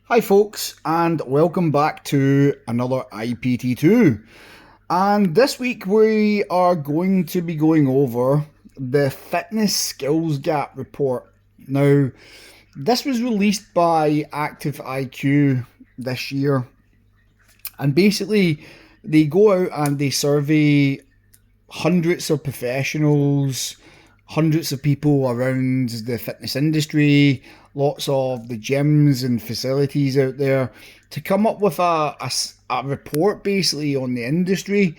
Hi folks, and welcome back to another IPT2. And this week we are going to be going over the Fitness Skills Gap report. Now, this was released by ActiveIQ this year, and basically they go out and they survey hundreds of professionals, hundreds of people around the fitness industry, lots of the gyms and facilities out there to come up with a report basically on the industry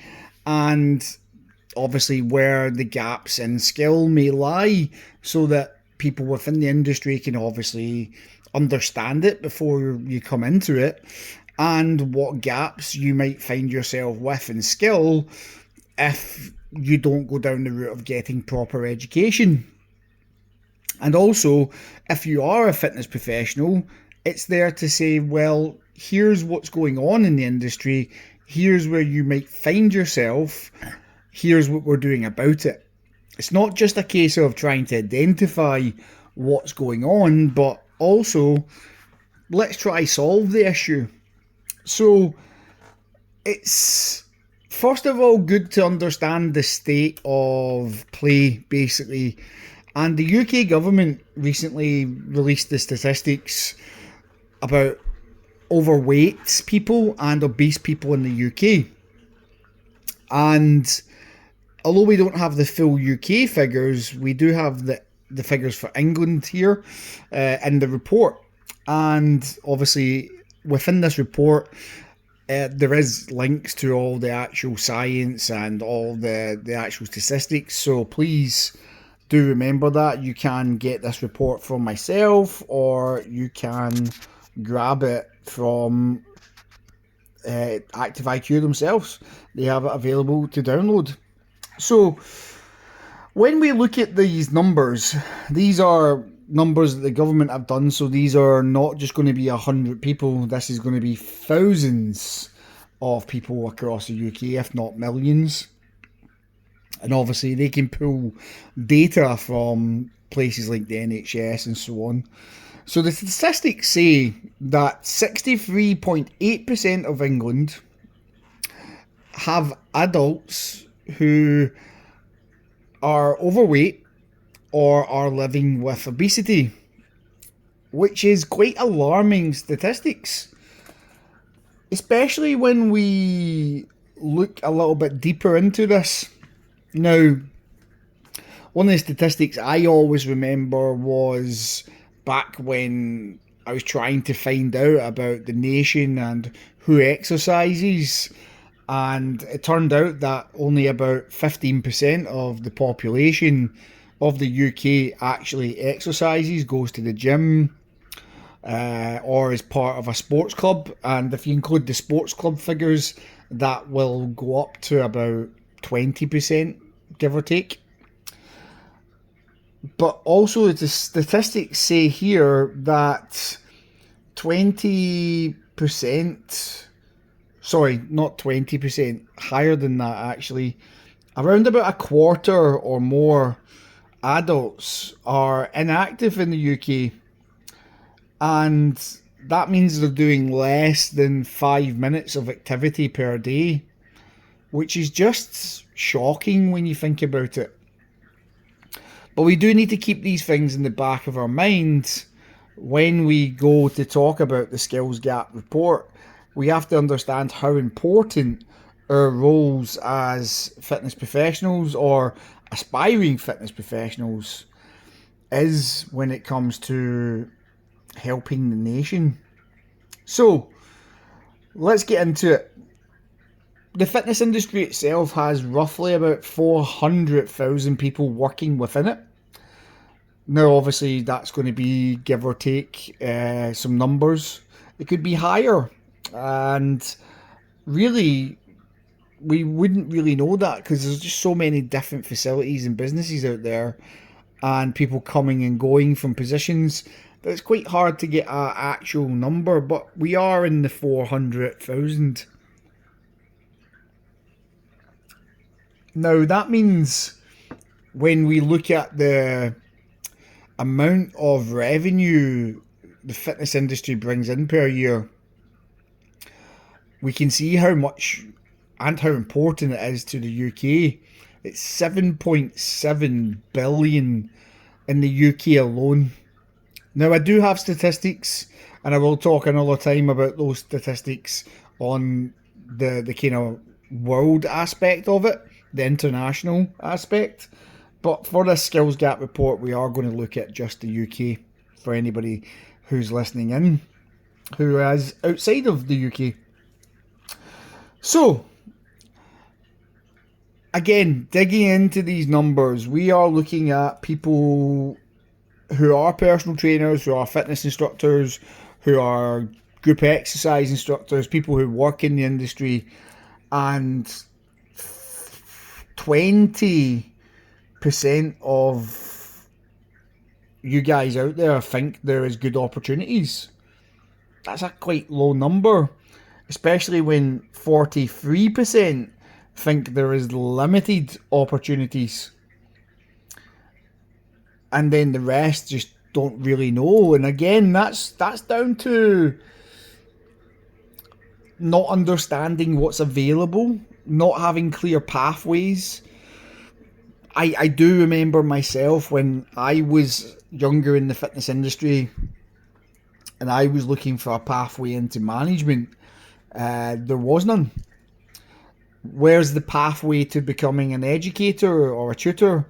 and obviously where the gaps in skill may lie so that people within the industry can obviously understand it before you come into it and what gaps you might find yourself with in skill if you don't go down the route of getting proper education. And also, if you are a fitness professional, it's there to say, well, here's what's going on in the industry, here's where you might find yourself, here's what we're doing about it. It's not just a case of trying to identify what's going on, but also let's try solve the issue. So it's first of all good to understand the state of play, basically. And the UK government recently released the statistics about overweight people and obese people in the UK. And although we don't have the full UK figures, we do have the figures for England here in the report. And obviously, within this report, there is links to all the actual science and all the actual statistics. So please do remember that. You can get this report from myself or you can grab it from ActiveIQ themselves. They have it available to download. So when we look at these numbers, these are numbers that the government have done. So these are not just going to be 100 people. This is going to be thousands of people across the UK, if not millions. And obviously they can pull data from places like the NHS and so on. So the statistics say that 63.8% of England have adults who are overweight or are living with obesity, which is quite alarming statistics, especially when we look a little bit deeper into this. Now, one of the statistics I always remember was back when I was trying to find out about the nation and who exercises, and it turned out that only about 15% of the population of the UK actually exercises, goes to the gym, or is part of a sports club. And if you include the sports club figures, that will go up to about 20%, give or take. But also the statistics say here that 20%, sorry, not 20%, higher than that actually, around about a quarter or more adults are inactive in the UK. And that means they're doing less than 5 minutes of activity per day, which is just shocking when you think about it. But we do need to keep these things in the back of our minds when we go to talk about the skills gap report. We have to understand how important our roles as fitness professionals or aspiring fitness professionals is when it comes to helping the nation. So let's get into it. The fitness industry itself has roughly about 400,000 people working within it. Now, obviously, that's going to be give or take some numbers. It could be higher. And really, we wouldn't really know that because there's just so many different facilities and businesses out there and people coming and going from positions that it's quite hard to get an actual number. But we are in the 400,000. Now, that means when we look at the amount of revenue the fitness industry brings in per year, we can see how much and how important it is to the UK. It's 7.7 billion in the UK alone. Now, I do have statistics, and I will talk another time about those statistics on the kind of world aspect of it, the international aspect. But for this skills gap report, we are going to look at just the UK for anybody who's listening in who is outside of the UK. So, again, digging into these numbers, we are looking at people who are personal trainers, who are fitness instructors, who are group exercise instructors, people who work in the industry, and 20% of you guys out there think there is good opportunities. That's a quite low number, especially when 43% think there is limited opportunities. And then the rest just don't really know. And again, that's down to not understanding what's available, not having clear pathways. I do remember myself when I was younger in the fitness industry and I was looking for a pathway into management. There was none. Where's the pathway to becoming an educator or a tutor?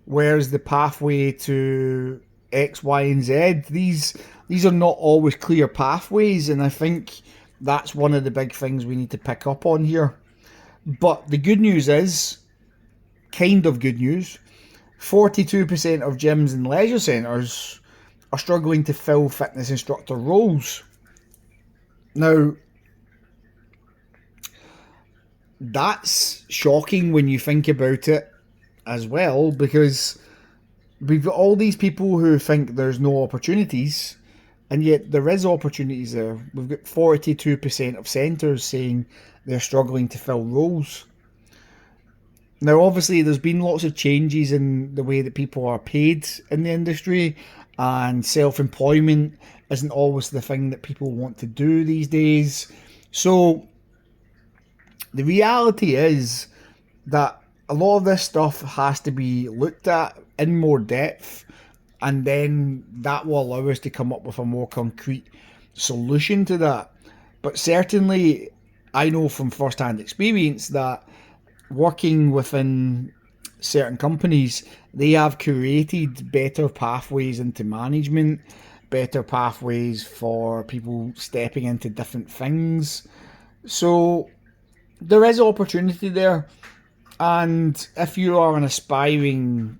Where's the pathway to X, Y, and Z? These are not always clear pathways, and I think that's one of the big things we need to pick up on here. But the good news is, kind of good news, 42% of gyms and leisure centres are struggling to fill fitness instructor roles. Now, that's shocking when you think about it as well, because we've got all these people who think there's no opportunities, and yet there is opportunities there. We've got 42% of centres saying they're struggling to fill roles. Now, obviously, there's been lots of changes in the way that people are paid in the industry, and self-employment isn't always the thing that people want to do these days. So the reality is that a lot of this stuff has to be looked at in more depth, and then that will allow us to come up with a more concrete solution to that. But certainly, I know from first-hand experience that working within certain companies, they have created better pathways into management, better pathways for people stepping into different things. So there is opportunity there. And if you are an aspiring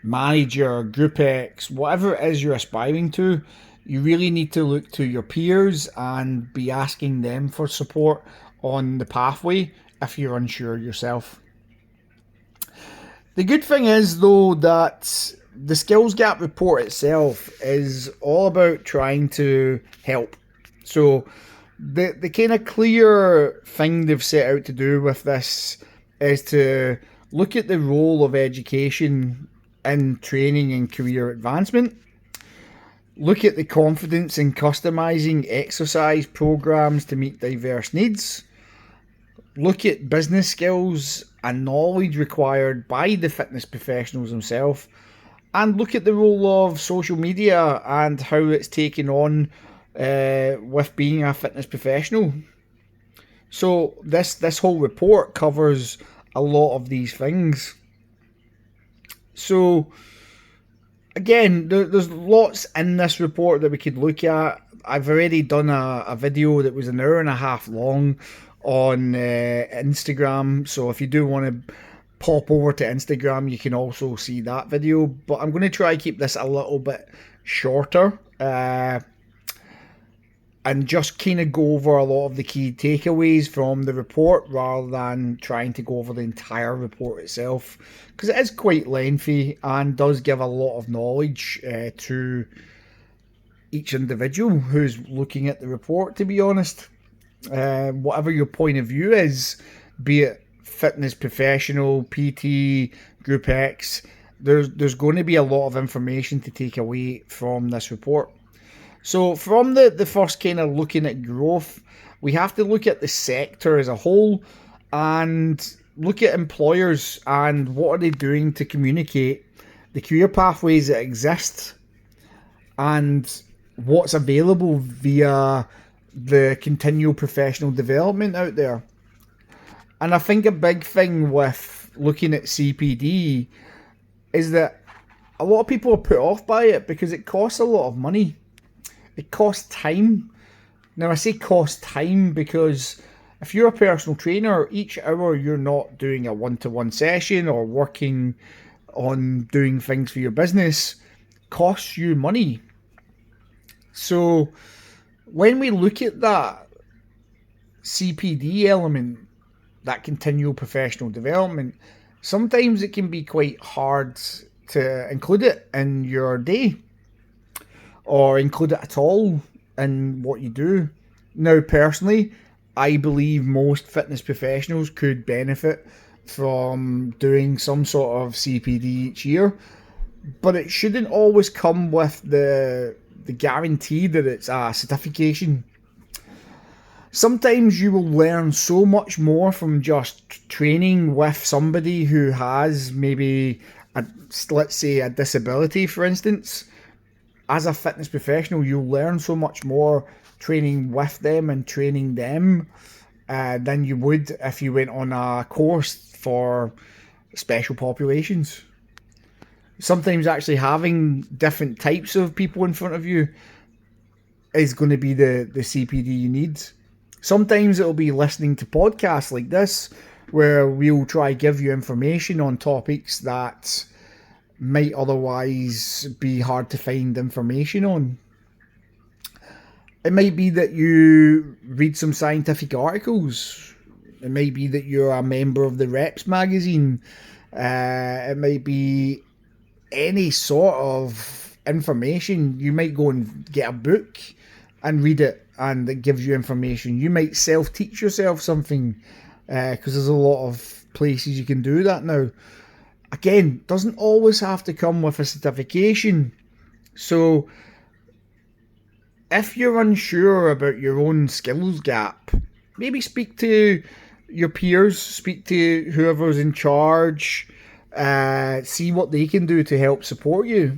manager, Group X, whatever it is you're aspiring to, you really need to look to your peers and be asking them for support on the pathway if you're unsure yourself. The good thing is, though, that the skills gap report itself is all about trying to help. So the kind of clear thing they've set out to do with this is to look at the role of education in training and career advancement, look at the confidence in customizing exercise programs to meet diverse needs, look at business skills and knowledge required by the fitness professionals themselves, and look at the role of social media and how it's taken on with being a fitness professional. So this whole report covers a lot of these things. So again, there's lots in this report that we could look at. I've already done a video that was an hour and a half long on Instagram. So if you do want to pop over to Instagram, you can also see that video. But I'm going to try to keep this a little bit shorter. And just kind of go over a lot of the key takeaways from the report rather than trying to go over the entire report itself, because it is quite lengthy and does give a lot of knowledge to each individual who's looking at the report, to be honest. Whatever your point of view is, be it fitness professional, PT, Group X, there's going to be a lot of information to take away from this report. So from the first kind of looking at growth, we have to look at the sector as a whole and look at employers and what are they doing to communicate the career pathways that exist and what's available via the continual professional development out there. And I think a big thing with looking at CPD is that a lot of people are put off by it because it costs a lot of money. It costs time. Now I say cost time because if you're a personal trainer, each hour you're not doing a one-to-one session or working on doing things for your business costs you money. So when we look at that CPD element, that continual professional development, sometimes it can be quite hard to include it in your day or include it at all in what you do. Now, personally, I believe most fitness professionals could benefit from doing some sort of CPD each year, but it shouldn't always come with the guarantee that it's a certification. Sometimes you will learn so much more from just training with somebody who has maybe, let's say, a disability, for instance. As a fitness professional, you'll learn so much more training with them and training them than you would if you went on a course for special populations. Sometimes actually having different types of people in front of you is going to be the CPD you need. Sometimes it'll be listening to podcasts like this where we'll try give you information on topics that might otherwise be hard to find information on. It might be that you read some scientific articles. It might be that you're a member of the Reps magazine. It might be any sort of information. You might go and get a book and read it and it gives you information. You might self-teach yourself something because there's a lot of places you can do that now. Again, doesn't always have to come with a certification. So if you're unsure about your own skills gap, maybe speak to your peers, speak to whoever's in charge, see what they can do to help support you,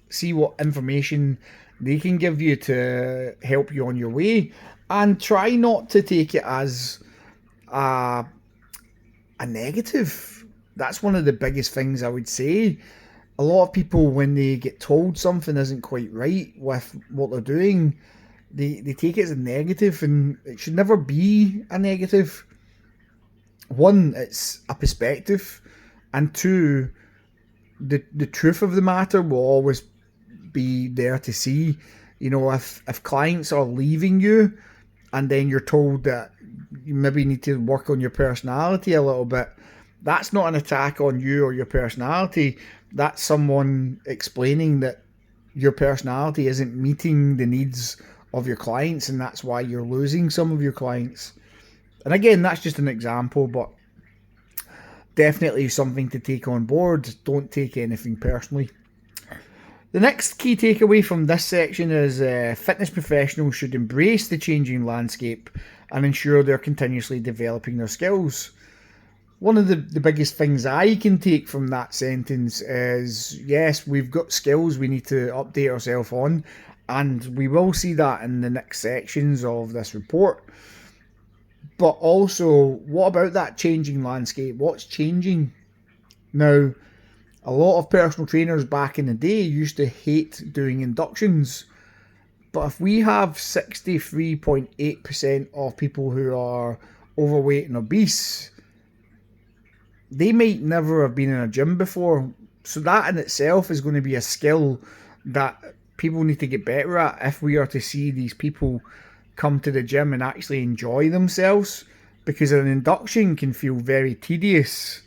see what information they can give you to help you on your way, and try not to take it as a negative. That's one of the biggest things I would say. A lot of people, when they get told something isn't quite right with what they're doing, they take it as a negative, and it should never be a negative. One, it's a perspective, and two, the truth of the matter will always be there to see. You know, if clients are leaving you and then you're told that you maybe need to work on your personality a little bit, that's not an attack on you or your personality. That's someone explaining that your personality isn't meeting the needs of your clients, and that's why you're losing some of your clients. And again, that's just an example, but definitely something to take on board. Don't take anything personally. The next key takeaway from this section is fitness professionals should embrace the changing landscape and ensure they're continuously developing their skills. One of the biggest things I can take from that sentence is, yes, we've got skills we need to update ourselves on, and we will see that in the next sections of this report. But also, what about that changing landscape? What's changing? Now, a lot of personal trainers back in the day used to hate doing inductions. But if we have 63.8% of people who are overweight and obese, they might never have been in a gym before. So that in itself is going to be a skill that people need to get better at if we are to see these people come to the gym and actually enjoy themselves. Because an induction can feel very tedious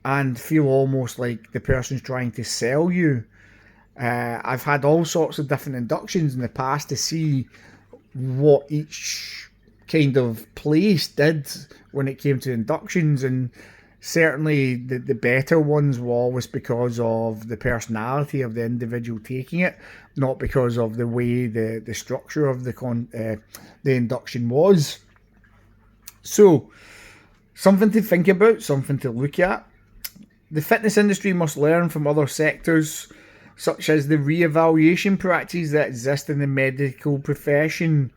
and feel almost like the person's trying to sell you. I've had all sorts of different inductions in the past to see what each kind of place did when it came to inductions, and Certainly, the better ones were always because of the personality of the individual taking it, not because of the way the structure of the induction was. So, something to think about, something to look at. The fitness industry must learn from other sectors, such as the re-evaluation practices that exist in the medical profession.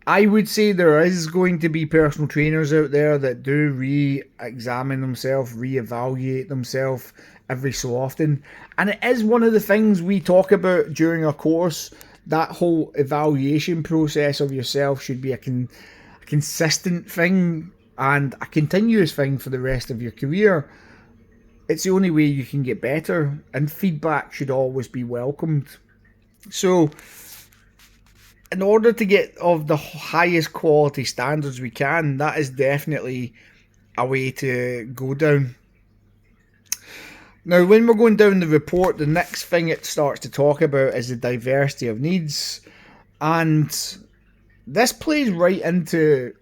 I would say there is going to be personal trainers out there that do re-examine themselves, re-evaluate themselves every so often. And it is one of the things we talk about during our course. That whole evaluation process of yourself should be a consistent thing and a continuous thing for the rest of your career. It's the only way you can get better, and feedback should always be welcomed. So, in order to get of the highest quality standards we can, that is definitely a way to go down. Now, when we're going down the report, the next thing it starts to talk about is the diversity of needs, and this plays right into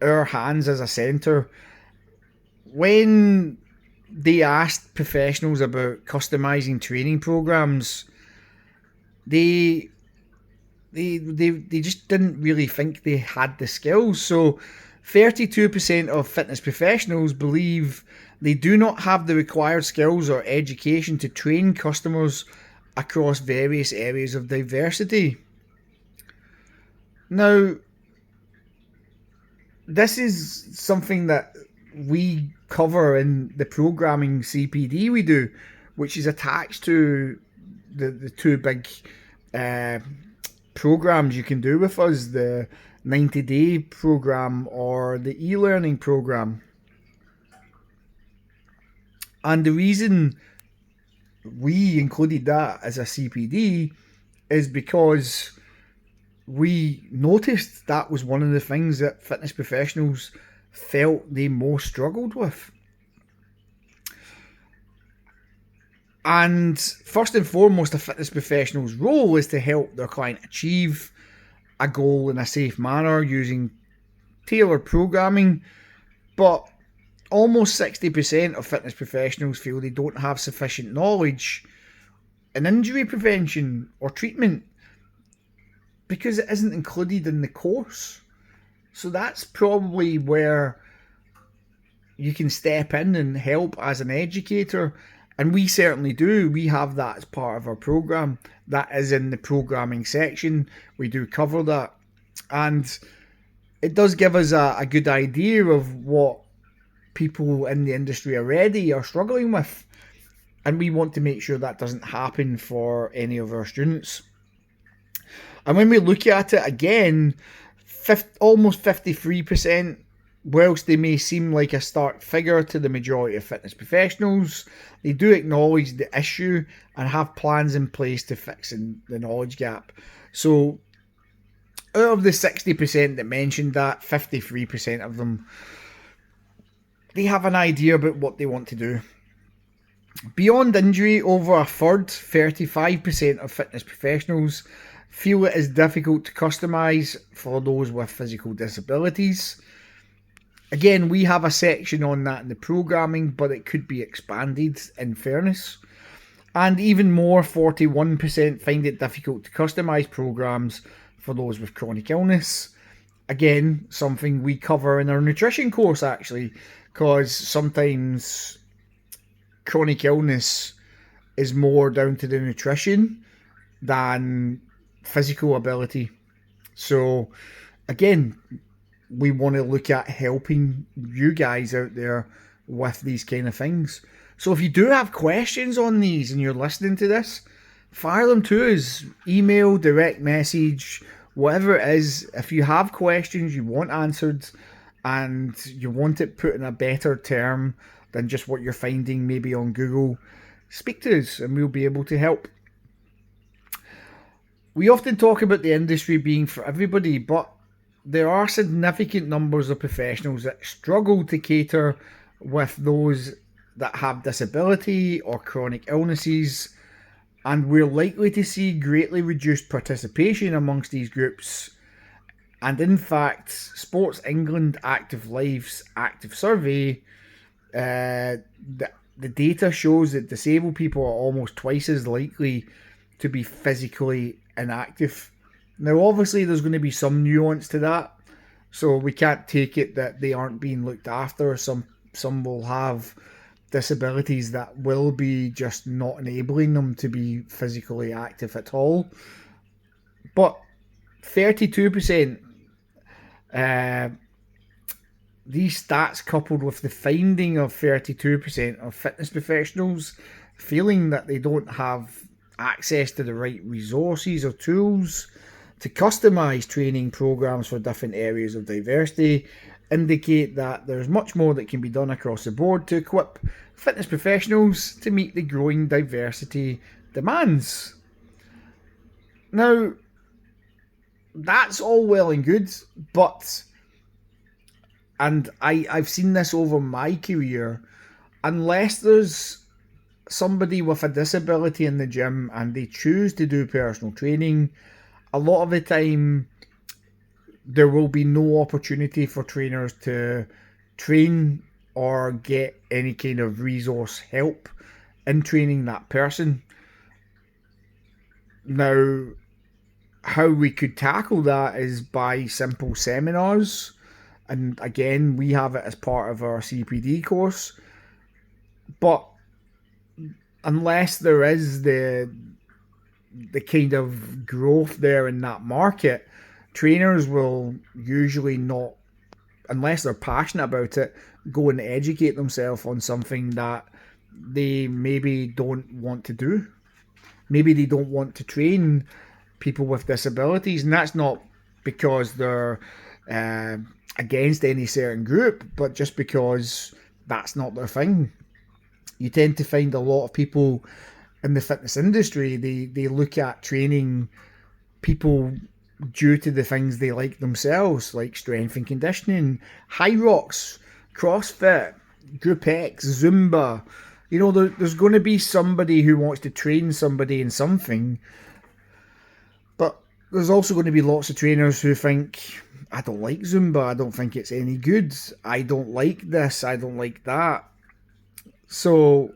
our hands as a centre. When they asked professionals about customizing training programs, they just didn't really think they had the skills. So 32% of fitness professionals believe they do not have the required skills or education to train customers across various areas of diversity. Now, this is something that we cover in the programming CPD we do, which is attached to the two big programs you can do with us, the 90-day program or the e-learning program. And the reason we included that as a CPD is because we noticed that was one of the things that fitness professionals felt they most struggled with. And first and foremost, a fitness professional's role is to help their client achieve a goal in a safe manner using tailored programming. But almost 60% of fitness professionals feel they don't have sufficient knowledge in injury prevention or treatment because it isn't included in the course. So that's probably where you can step in and help as an educator. And we certainly do. We have that as part of our program. That is in the programming section. We do cover that. And it does give us a good idea of what people in the industry already are struggling with. And we want to make sure that doesn't happen for any of our students. And when we look at it again, almost 53%, whilst they may seem like a stark figure to the majority of fitness professionals, they do acknowledge the issue and have plans in place to fix the knowledge gap. So out of the 60% that mentioned that, 53% of them, they have an idea about what they want to do. Beyond injury, over a third, 35% of fitness professionals feel it is difficult to customise for those with physical disabilities. Again, we have a section on that in the programming, but it could be expanded in fairness. And even more, 41% find it difficult to customise programs for those with chronic illness. Again, something we cover in our nutrition course actually, because sometimes chronic illness is more down to the nutrition than physical ability. So again, we want to look at helping you guys out there with these kind of things. So if you do have questions on these and you're listening to this, fire them to us. Email, direct message, whatever it is. If you have questions you want answered and you want it put in a better term than just what you're finding maybe on Google, speak to us and we'll be able to help. We often talk about the industry being for everybody, but there are significant numbers of professionals that struggle to cater with those that have disability or chronic illnesses, and we're likely to see greatly reduced participation amongst these groups. And in fact, Sports England Active Life's active survey The data shows that disabled people are almost twice as likely to be physically inactive. Now, obviously, there's going to be some nuance to that, so we can't take it that they aren't being looked after. Some will have disabilities that will be just not enabling them to be physically active at all. But 32%, uh, these stats coupled with the finding of 32% of fitness professionals feeling that they don't have access to the right resources or tools to customize training programs for different areas of diversity indicate that there's much more that can be done across the board to equip fitness professionals to meet the growing diversity demands. Now, that's all well and good, but, and I've seen this over my career, unless there's somebody with a disability in the gym and they choose to do personal training, a lot of the time there will be no opportunity for trainers to train or get any kind of resource help in training that person. Now, how we could tackle that is by simple seminars, and again, we have it as part of our CPD course. But unless there is the kind of growth there in that market, trainers will usually not, unless they're passionate about it, go and educate themselves on something that they maybe don't want to do. Maybe they don't want to train people with disabilities, and that's not because they're against any certain group, but just because that's not their thing. You tend to find a lot of people in the fitness industry, they look at training people due to the things they like themselves, like strength and conditioning, high rocks, CrossFit, Group X, Zumba. You know, there's going to be somebody who wants to train somebody in something, but there's also going to be lots of trainers who think, I don't like Zumba, I don't think it's any good, I don't like this, I don't like that. So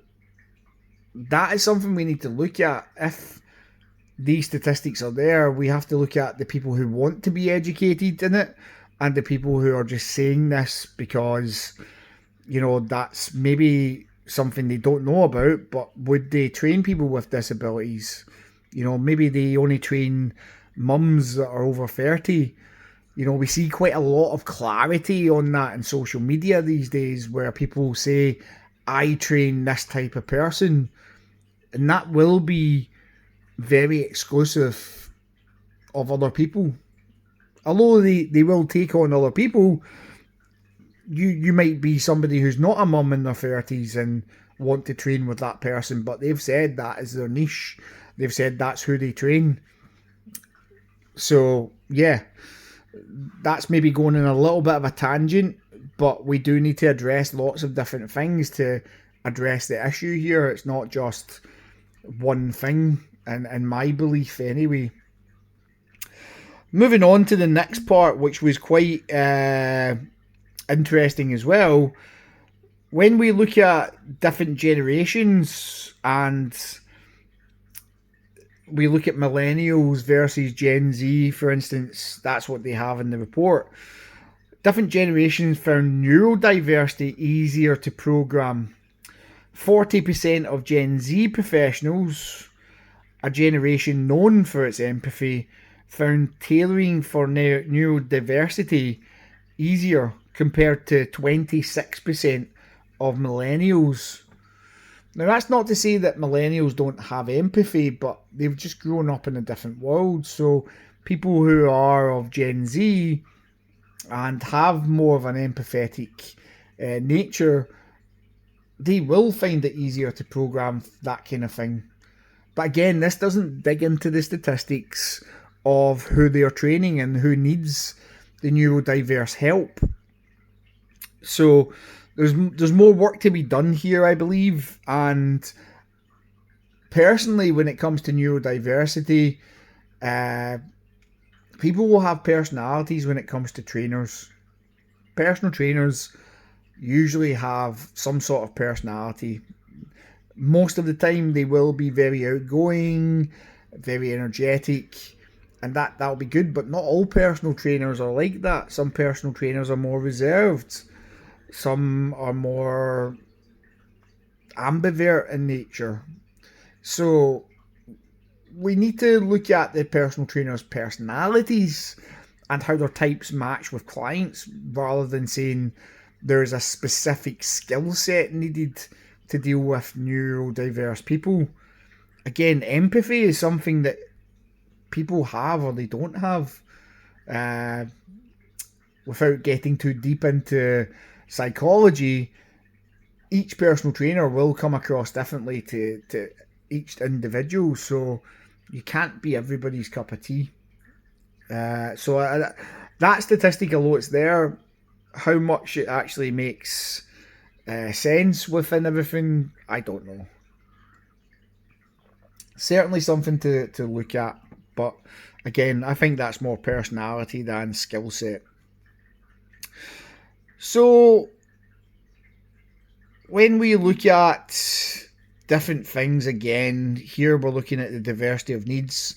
that is something we need to look at. If these statistics are there, we have to look at the people who want to be educated in it and the people who are just saying this because, you know, that's maybe something they don't know about, but would they train people with disabilities? You know, maybe they only train mums that are over 30. You know, we see quite a lot of clarity on that in social media these days where people say, I train this type of person. And that will be very exclusive of other people. Although they will take on other people, you might be somebody who's not a mum in their 30s and want to train with that person, but they've said that is their niche. They've said that's who they train. So, yeah, that's maybe going in a little bit of a tangent, but we do need to address lots of different things to address the issue here. It's not just one thing, and in my belief anyway. Moving on to the next part, which was quite interesting as well. When we look at different generations and we look at millennials versus Gen Z, for instance, that's what they have in the report. Different generations found neurodiversity easier to program. 40% of Gen Z professionals, a generation known for its empathy, found tailoring for neurodiversity easier compared to 26% of millennials. Now, that's not to say that millennials don't have empathy, but they've just grown up in a different world. So people who are of Gen Z and have more of an empathetic nature, they will find it easier to program that kind of thing. But again, this doesn't dig into the statistics of who they are training and who needs the neurodiverse help. So there's more work to be done here, I believe. And personally, when it comes to neurodiversity, people will have personalities when it comes to trainers. Personal trainers, usually have some sort of personality. Most of the time, they will be very outgoing, very energetic, and that'll be good. But not all personal trainers are like that. Some personal trainers are more reserved. Some are more ambivert in nature. So we need to look at the personal trainers' personalities and how their types match with clients, rather than saying there's a specific skill set needed to deal with neurodiverse people. Again, empathy is something that people have or they don't have. Uh, Without getting too deep into psychology, each personal trainer will come across differently to each individual, so you can't be everybody's cup of tea. That statistic, although it's there, how much it actually makes sense within everything, I don't know. Certainly something to look at, but again, I think that's more personality than skill set. So when we look at different things again, here we're looking at the diversity of needs.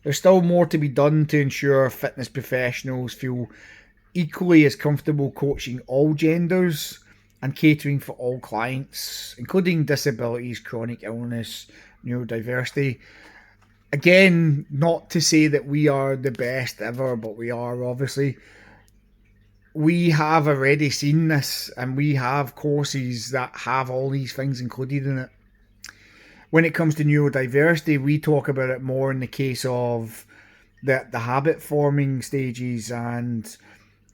There's still more to be done to ensure fitness professionals feel equally as comfortable coaching all genders and catering for all clients, including disabilities, chronic illness, neurodiversity. Again, not to say that we are the best ever, but we are, obviously. We have already seen this, and we have courses that have all these things included in it. When it comes to neurodiversity, we talk about it more in the case of the habit forming stages and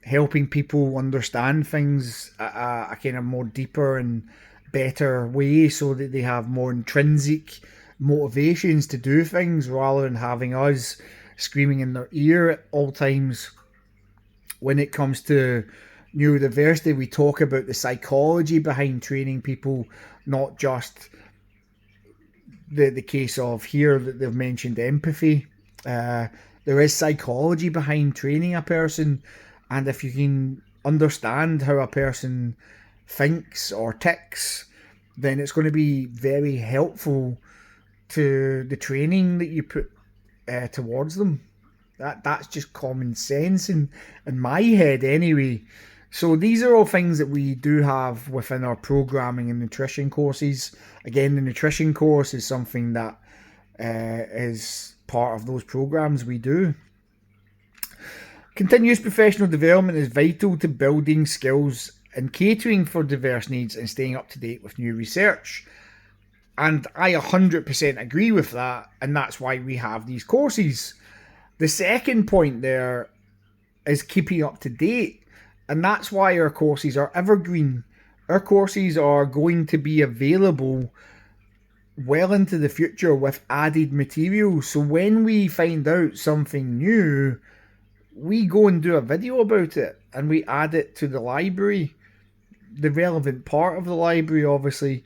helping people understand things a kind of more deeper and better way, so that they have more intrinsic motivations to do things, rather than having us screaming in their ear at all times. When it comes to neurodiversity, we talk about the psychology behind training people, not just the case of here that they've mentioned empathy. There is psychology behind training a person, and if you can understand how a person thinks or ticks, then it's going to be very helpful to the training that you put towards them. That's just common sense in my head anyway. So these are all things that we do have within our programming and nutrition courses. Again, the nutrition course is something that is part of those programs we do. Continuous professional development is vital to building skills and catering for diverse needs and staying up to date with new research. And I 100% agree with that, and that's why we have these courses. The second point there is keeping up to date, and that's why our courses are evergreen. Our courses are going to be available well into the future with added material. So when we find out something new, we go and do a video about it and we add it to the library, the relevant part of the library, obviously,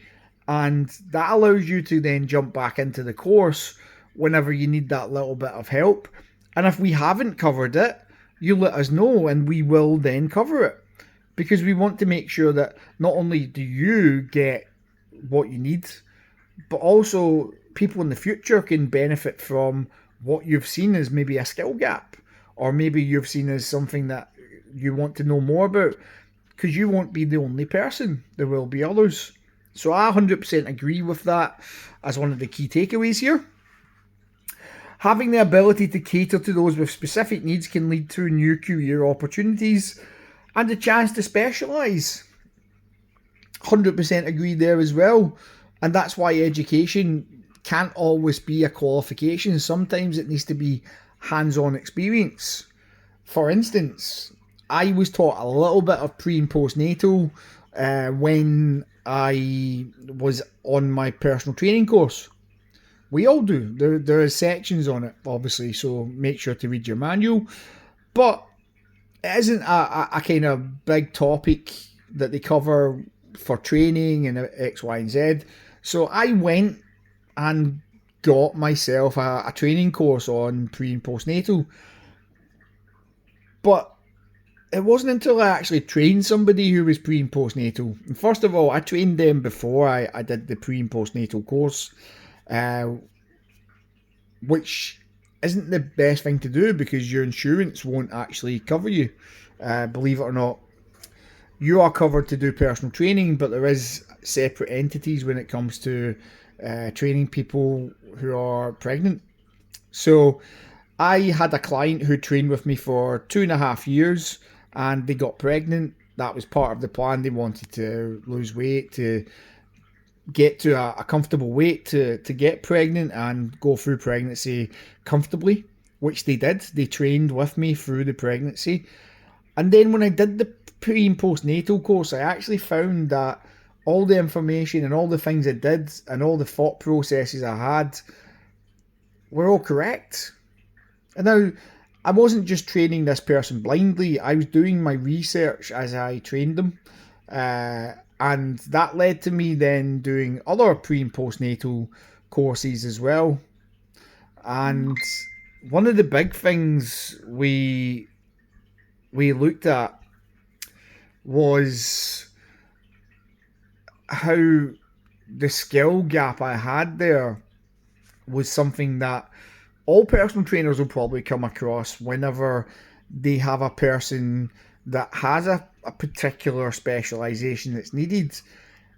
and that allows you to then jump back into the course whenever you need that little bit of help. And if we haven't covered it, you let us know and we will then cover it, because we want to make sure that not only do you get what you need, but also people in the future can benefit from what you've seen as maybe a skill gap, or maybe you've seen as something that you want to know more about, because you won't be the only person. There will be others. So I 100% agree with that as one of the key takeaways here. Having the ability to cater to those with specific needs can lead to new career opportunities and a chance to specialise. 100% agree there as well. And that's why education can't always be a qualification. Sometimes it needs to be hands-on experience. For instance, I was taught a little bit of pre and postnatal when I was on my personal training course. We all do. There are sections on it, obviously, so make sure to read your manual. But it isn't a kind of big topic that they cover for training and X, Y, and Z. So I went and got myself a training course on pre and postnatal. But it wasn't until I actually trained somebody who was pre and postnatal. And first of all, I trained them before I did the pre and postnatal course, uh, which isn't the best thing to do because your insurance won't actually cover you. Believe it or not, you are covered to do personal training, but there is separate entities when it comes to training people who are pregnant. So I had a client who trained with me for 2.5 years and they got pregnant. That was part of the plan. They wanted to lose weight, to get to a comfortable weight to get pregnant and go through pregnancy comfortably, which they did. They trained with me through the pregnancy. And then when I did the pre and postnatal course, I actually found that all the information and all the things I did and all the thought processes I had were all correct. And now, I wasn't just training this person blindly, I was doing my research as I trained them. And that led to me then doing other pre and postnatal courses as well. And one of the big things we looked at was how the skill gap I had there was something that all personal trainers will probably come across whenever they have a person that has a particular specialisation that's needed.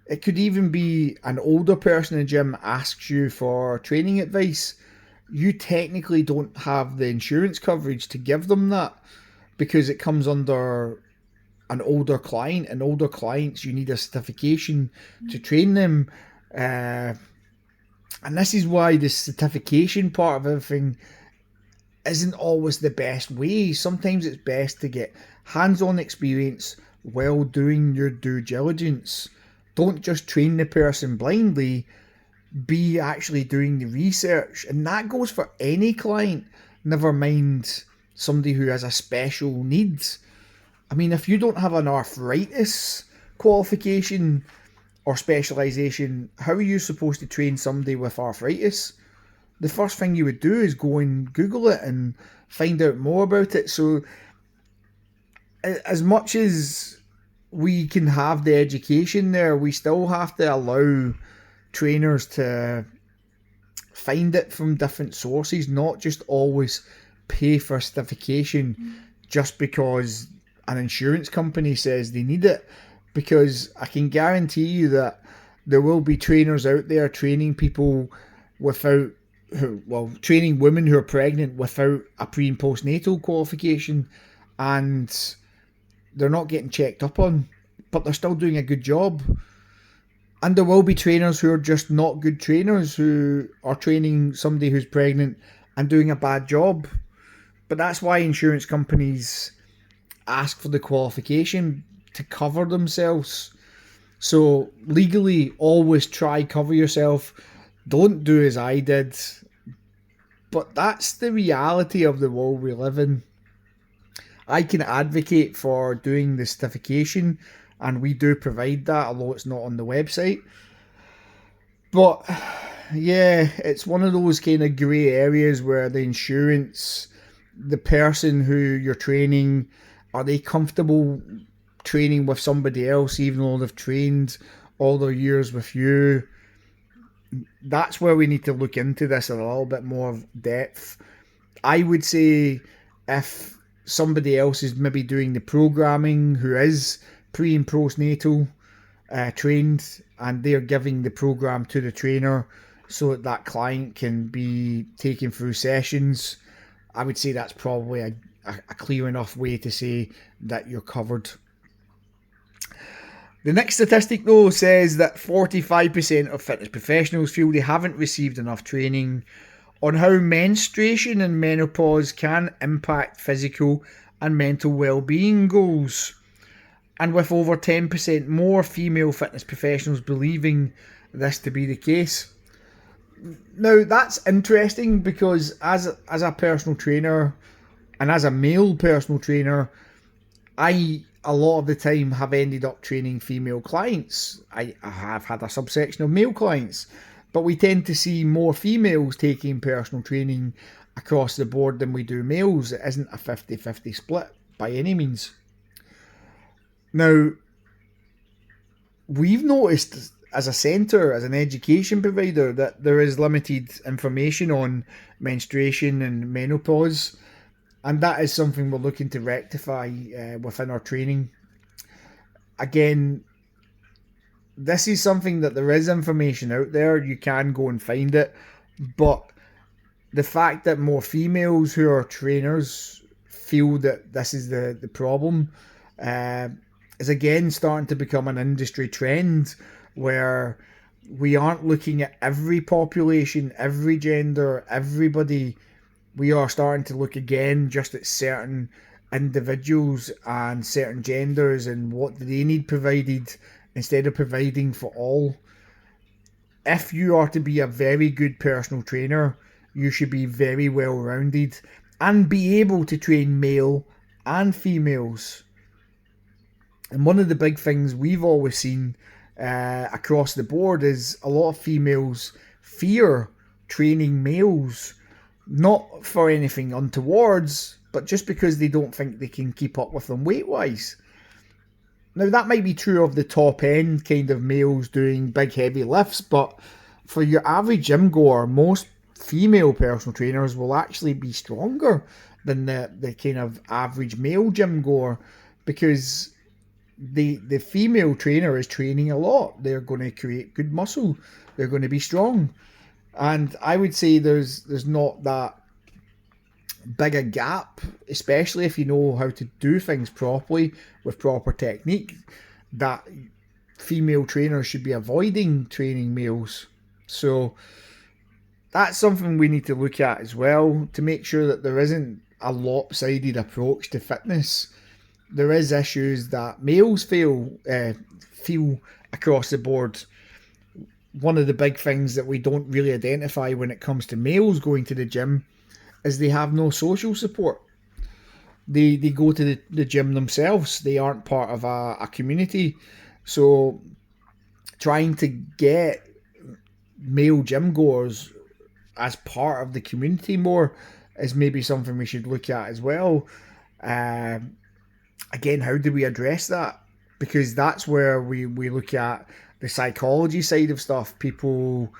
It could even be an older person in the gym asks you for training advice. You technically don't have the insurance coverage to give them that because it comes under an older client, and older clients you need a certification to train them. And this is why the certification part of everything isn't always the best way. Sometimes it's best to get hands-on experience while doing your due diligence. Don't just train the person blindly, be actually doing the research. And that goes for any client, never mind somebody who has a special needs. I mean, if you don't have an arthritis qualification or specialisation, how are you supposed to train somebody with arthritis? The first thing you would do is go and Google it and find out more about it. So as much as we can have the education there, we still have to allow trainers to find it from different sources, not just always pay for certification just because an insurance company says they need it. Because I can guarantee you that there will be trainers out there training people without, training women who are pregnant without a pre and postnatal qualification, and they're not getting checked up on, but they're still doing a good job. And there will be trainers who are just not good trainers, who are training somebody who's pregnant and doing a bad job. But that's why insurance companies ask for the qualification to cover themselves. So legally, always try cover yourself. Don't do as I did. But that's the reality of the world we live in. I can advocate for doing the certification, and we do provide that, although it's not on the website. But yeah, it's one of those kind of grey areas where the insurance, the person who you're training, are they comfortable training with somebody else even though they've trained all their years with you? That's where we need to look into this in a little bit more depth. I would say if somebody else is maybe doing the programming who is pre and postnatal trained, and they're giving the program to the trainer so that client can be taken through sessions, I would say that's probably a clear enough way to say that you're covered. The next statistic though says that 45% of fitness professionals feel they haven't received enough training on how menstruation and menopause can impact physical and mental well-being goals, and with over 10% more female fitness professionals believing this to be the case. Now that's interesting because as a personal trainer, and as a male personal trainer, I a lot of the time have ended up training female clients. I have had a subsection of male clients, but we tend to see more females taking personal training across the board than we do males. It isn't a 50-50 split by any means. Now, we've noticed as a centre, as an education provider, that there is limited information on menstruation and menopause, and that is something we're looking to rectify within our training. Again, this is something that there is information out there, you can go and find it, but the fact that more females who are trainers feel that this is the problem uh, is again starting to become an industry trend where we aren't looking at every population, every gender, everybody. We are starting to look again just at certain individuals and certain genders and what do they need provided instead of providing for all. If you are to be a very good personal trainer, you should be very well rounded and be able to train male and females. And one of the big things we've always seen across the board is a lot of females fear training males, not for anything untowards, but just because they don't think they can keep up with them weight wise. Now, that might be true of the top end kind of males doing big heavy lifts, but for your average gym goer, most female personal trainers will actually be stronger than the kind of average male gym goer because the female trainer is training a lot. They're going to create good muscle. They're going to be strong. And I would say there's not that big a gap, especially if you know how to do things properly with proper technique, that female trainers should be avoiding training males. So that's something we need to look at as well to make sure that there isn't a lopsided approach to fitness. There is issues that males feel across the board. One of the big things that we don't really identify when it comes to males going to the gym is they have no social support. They go to the gym themselves. They aren't part of a community. So trying to get male gym goers as part of the community more is maybe something we should look at as well. Again, how do we address that? Because that's where we look at the psychology side of stuff. People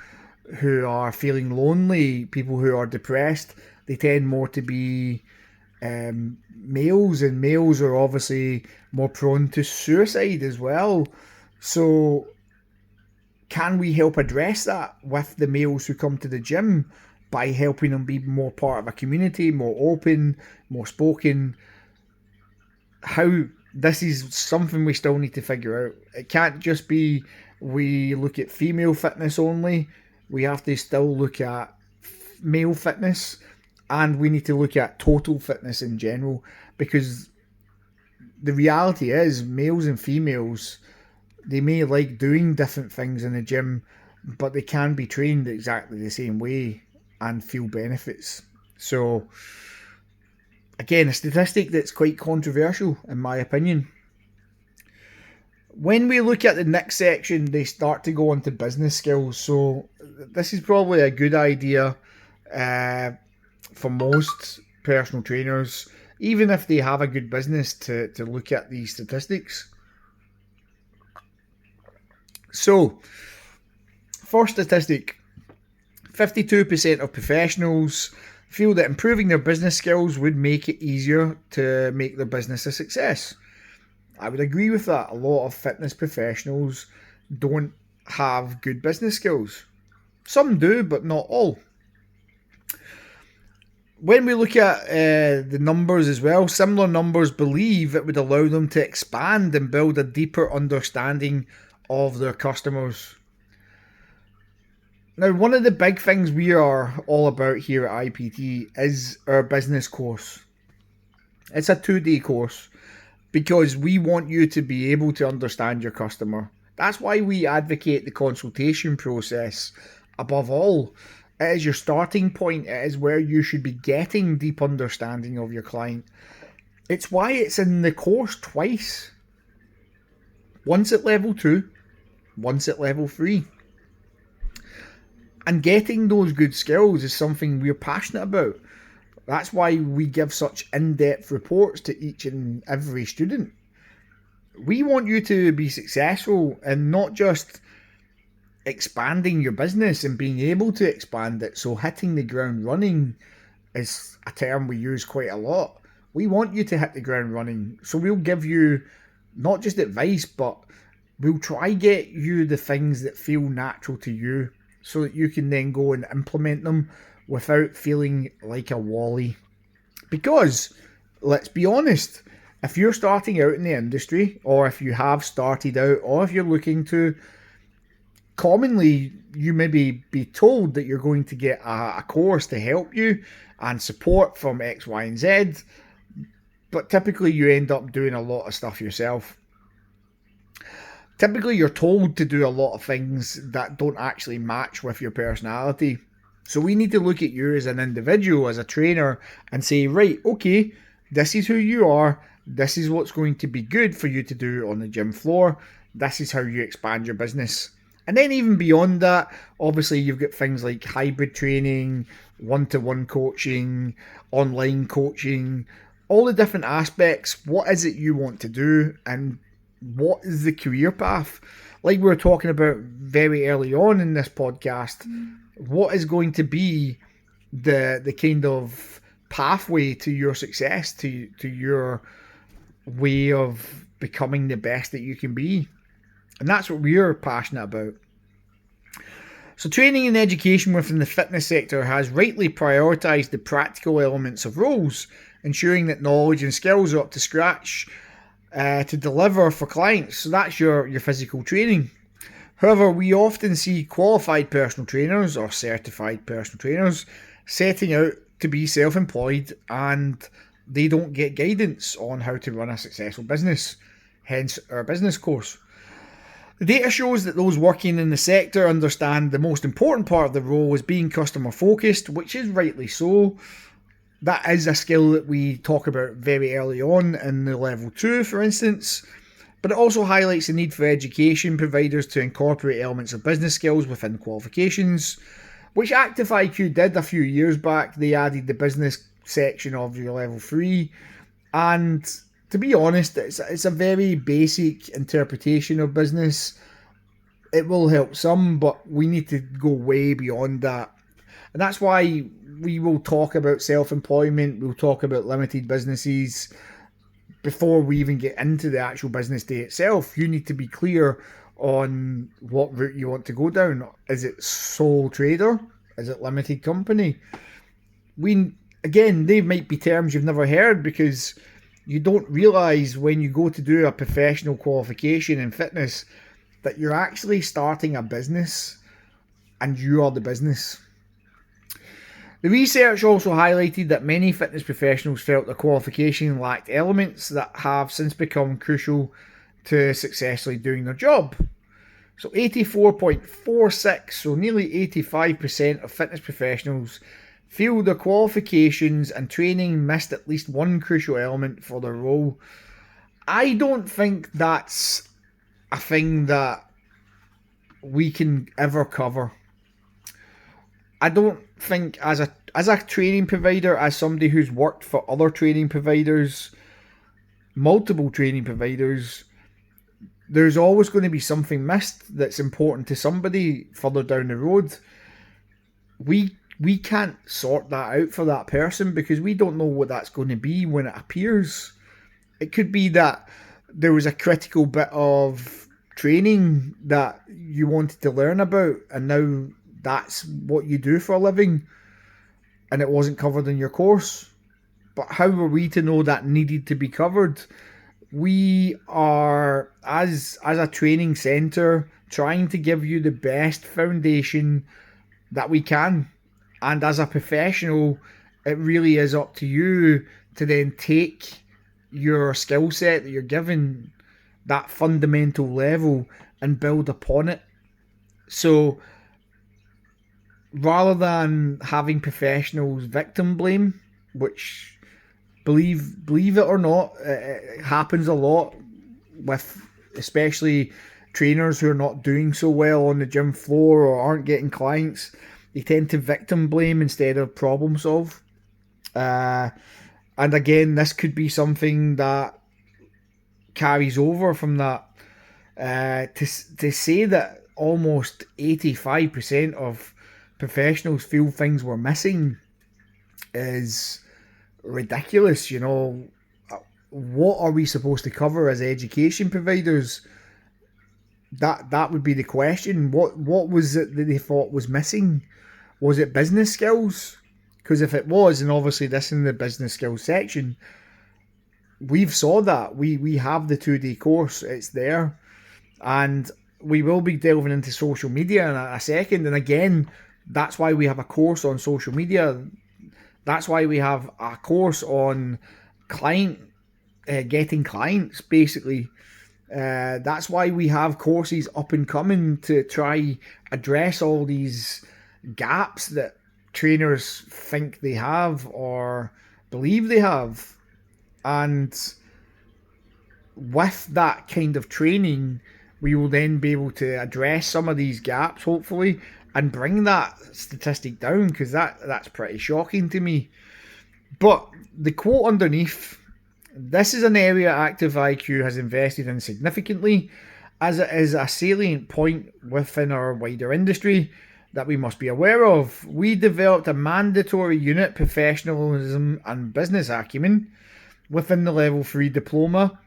who are feeling lonely, people who are depressed, they tend more to be males, and males are obviously more prone to suicide as well. So can we help address that with the males who come to the gym by helping them be more part of a community, more open, more spoken? How this is something we still need to figure out. It can't just be we look at female fitness only. We have to still look at male fitness, and we need to look at total fitness in general, because the reality is males and females, they may like doing different things in the gym, but they can be trained exactly the same way and feel benefits. So again, a statistic that's quite controversial in my opinion. When we look at the next section, they start to go into business skills. So this is probably a good idea for most personal trainers, even if they have a good business, to look at these statistics. So, first statistic, 52% of professionals feel that improving their business skills would make it easier to make their business a success. I would agree with that. A lot of fitness professionals don't have good business skills. Some do, but not all. When we look at the numbers as well, similar numbers believe it would allow them to expand and build a deeper understanding of their customers. Now, one of the big things we are all about here at IPT is our business course. It's a 2-day course because we want you to be able to understand your customer. That's why we advocate the consultation process above all. It is your starting point. It is where you should be getting deep understanding of your client. It's why it's in the course twice. Once at level 2, once at level 3. And getting those good skills is something we're passionate about. That's why we give such in-depth reports to each and every student. We want you to be successful and not just expanding your business and being able to expand it. So hitting the ground running is a term we use quite a lot. We want you to hit the ground running. So we'll give you not just advice, but we'll try get you the things that feel natural to you so that you can then go and implement them without feeling like a wally. Because, let's be honest, if you're starting out in the industry, or if you have started out, or if you're looking to, commonly you maybe be told that you're going to get a course to help you and support from X, Y, and Z, but typically you end up doing a lot of stuff yourself. Typically you're told to do a lot of things that don't actually match with your personality. So we need to look at you as an individual, as a trainer, and say, right, okay, this is who you are. This is what's going to be good for you to do on the gym floor. This is how you expand your business. And then even beyond that, obviously you've got things like hybrid training, one-to-one coaching, online coaching, all the different aspects. What is it you want to do, and what is the career path? Like we were talking about very early on in this podcast, what is going to be the kind of pathway to your success, to your way of becoming the best that you can be? And that's what we're passionate about. So training and education within the fitness sector has rightly prioritised the practical elements of roles, ensuring that knowledge and skills are up to scratch to deliver for clients. So that's your physical training. However, we often see qualified personal trainers or certified personal trainers setting out to be self-employed, and they don't get guidance on how to run a successful business, hence our business course. The data shows that those working in the sector understand the most important part of the role is being customer focused, which is rightly so. That is a skill that we talk about very early on in the level 2, for instance. But it also highlights the need for education providers to incorporate elements of business skills within qualifications, which ActiveIQ did a few years back. They added the business section of your level 3, and to be honest, it's a very basic interpretation of business. It will help some, but we need to go way beyond that. And that's why we will talk about self-employment, we'll talk about limited businesses. Before we even get into the actual business day itself, you need to be clear on what route you want to go down. Is it sole trader? Is it limited company? They might be terms you've never heard, because you don't realise when you go to do a professional qualification in fitness that you're actually starting a business and you are the business. The research also highlighted that many fitness professionals felt the qualification lacked elements that have since become crucial to successfully doing their job. So 84.46, so nearly 85% of fitness professionals feel their qualifications and training missed at least one crucial element for their role. I don't think that's a thing that we can ever cover. I don't think as a training provider, as somebody who's worked for other training providers, multiple training providers, there's always going to be something missed that's important to somebody further down the road. We can't sort that out for that person because we don't know what that's going to be when it appears. It could be that there was a critical bit of training that you wanted to learn about, and now that's what you do for a living, and it wasn't covered in your course. But how are we to know that needed to be covered? We are, as a training centre, trying to give you the best foundation that we can. And as a professional, it really is up to you to then take your skill set that you're given, that fundamental level, and build upon it. So rather than having professionals victim blame, which believe it or not, it happens a lot with especially trainers who are not doing so well on the gym floor or aren't getting clients. They tend to victim blame instead of problem solve. And again, this could be something that carries over from that. To say that almost 85% of professionals feel things were missing is ridiculous. What are we supposed to cover as education providers? That would be the question. What was it that they thought was missing? Was it business skills? Because if it was, and obviously this in the business skills section, we've saw that. We have the 2-day course. It's there. And we will be delving into social media in a second. And again, that's why we have a course on social media. That's why we have a course on getting clients, basically. That's why we have courses up and coming to try address all these gaps that trainers think they have or believe they have. And with that kind of training, we will then be able to address some of these gaps, hopefully, and bring that statistic down, because that's pretty shocking to me. But the quote underneath, this is an area ActiveIQ has invested in significantly, as it is a salient point within our wider industry that we must be aware of. We developed a mandatory unit, professionalism and business acumen, within the level 3 diploma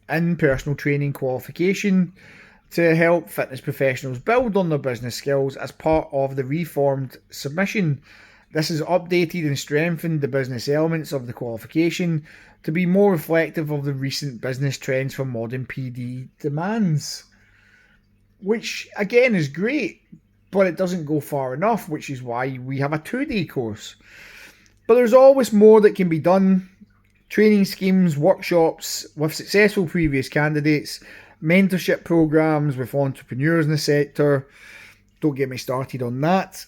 in personal training qualification to help fitness professionals build on their business skills as part of the reformed submission. This has updated and strengthened the business elements of the qualification to be more reflective of the recent business trends for modern PD demands. Which, again, is great, but it doesn't go far enough, which is why we have a 2-day course. But there's always more that can be done. Training schemes, workshops with successful previous candidates, mentorship programs with entrepreneurs in the sector. Don't get me started on that.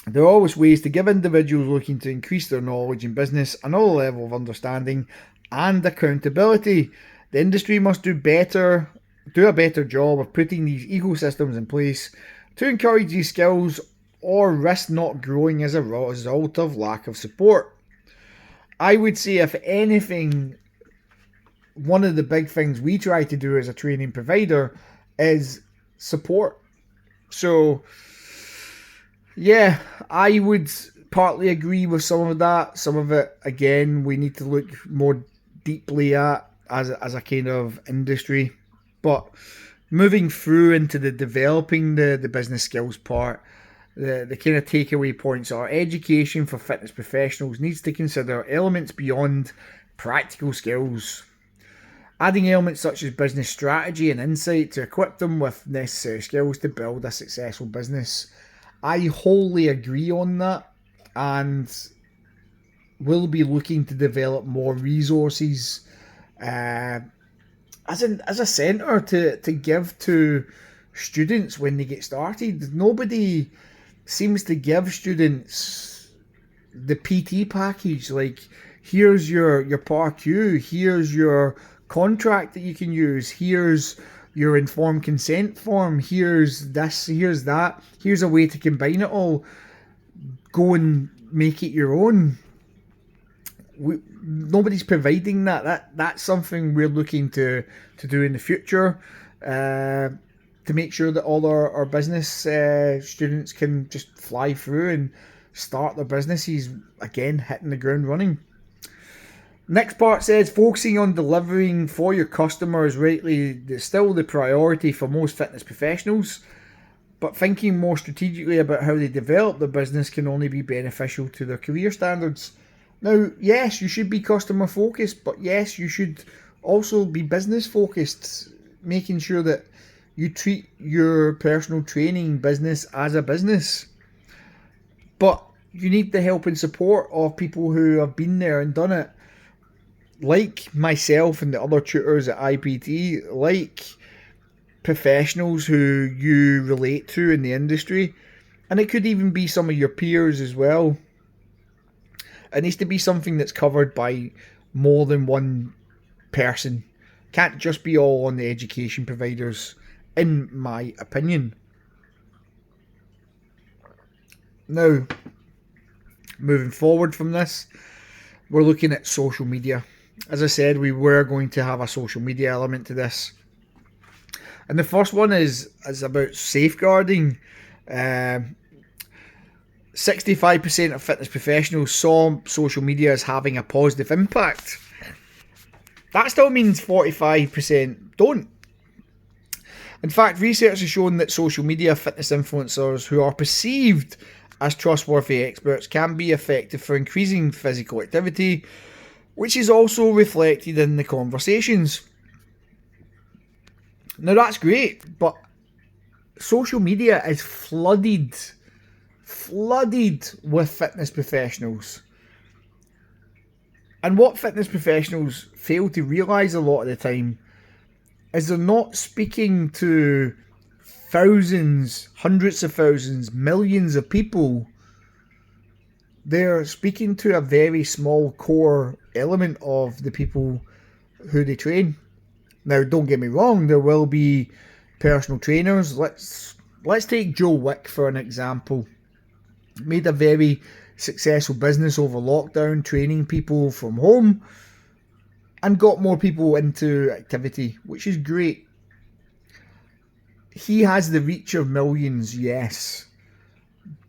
There are always ways to give individuals looking to increase their knowledge in business another level of understanding and accountability. The industry must do a better job of putting these ecosystems in place to encourage these skills, or risk not growing as a result of lack of support. I would say, if anything, one of the big things we try to do as a training provider is support. So, yeah, I would partly agree with some of that. Some of it, again, we need to look more deeply at as a kind of industry. But moving through into the developing the business skills part, the kind of takeaway points are: education for fitness professionals needs to consider elements beyond practical skills, adding elements such as business strategy and insight to equip them with necessary skills to build a successful business. I wholly agree on that, and will be looking to develop more resources as a centre to give to students when they get started. Nobody seems to give students the PT package, like, here's your Part Q, here's your contract that you can use, here's your informed consent form, here's this, here's that, here's a way to combine it all, go and make it your own. Nobody's providing that. That's something we're looking to do in the future, to make sure that all our business students can just fly through and start their businesses again, hitting the ground running. Next part says, focusing on delivering for your customers rightly is still the priority for most fitness professionals, but thinking more strategically about how they develop their business can only be beneficial to their career standards. Now, yes, you should be customer focused, but yes, you should also be business focused, making sure that you treat your personal training business as a business. But you need the help and support of people who have been there and done it, like myself and the other tutors at IPT, like professionals who you relate to in the industry, and it could even be some of your peers as well. It needs to be something that's covered by more than one person. Can't just be all on the education providers, in my opinion. Now, moving forward from this, we're looking at social media. As I said, we were going to have a social media element to this. And the first one is about safeguarding. 65% of fitness professionals saw social media as having a positive impact. That still means 45% don't. In fact, research has shown that social media fitness influencers who are perceived as trustworthy experts can be effective for increasing physical activity, which is also reflected in the conversations. Now that's great, but social media is flooded with fitness professionals. And what fitness professionals fail to realise a lot of the time is they're not speaking to thousands, hundreds of thousands, millions of people. They're speaking to a very small core element of the people who they train. Now, don't get me wrong, there will be personal trainers. Let's take Joe Wick for an example. Made a very successful business over lockdown, training people from home, and got more people into activity, which is great. He has the reach of millions, yes,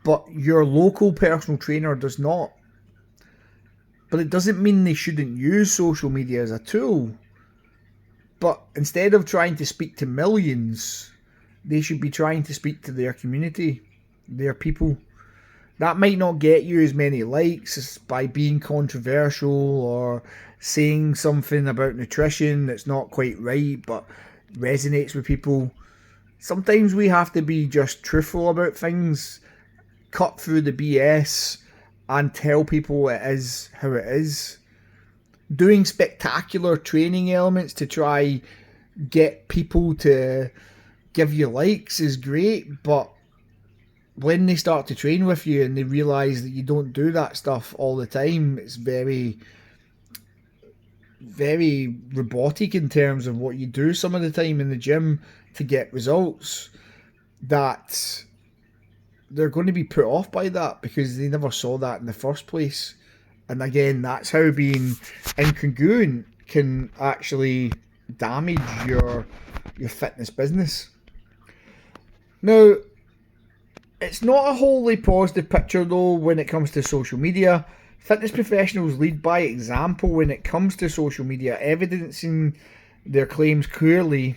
but your local personal trainer does not. But it doesn't mean they shouldn't use social media as a tool. But instead of trying to speak to millions, they should be trying to speak to their community, their people. That might not get you as many likes by being controversial or saying something about nutrition that's not quite right but resonates with people. Sometimes we have to be just truthful about things, cut through the BS and tell people it is how it is. Doing spectacular training elements to try get people to give you likes is great, but when they start to train with you and they realise that you don't do that stuff all the time, it's very, very robotic in terms of what you do some of the time in the gym to get results, that they're going to be put off by that because they never saw that in the first place. And again, that's how being incongruent can actually damage your fitness business. Now, it's not a wholly positive picture though when it comes to social media. Fitness professionals lead by example when it comes to social media, evidencing their claims clearly,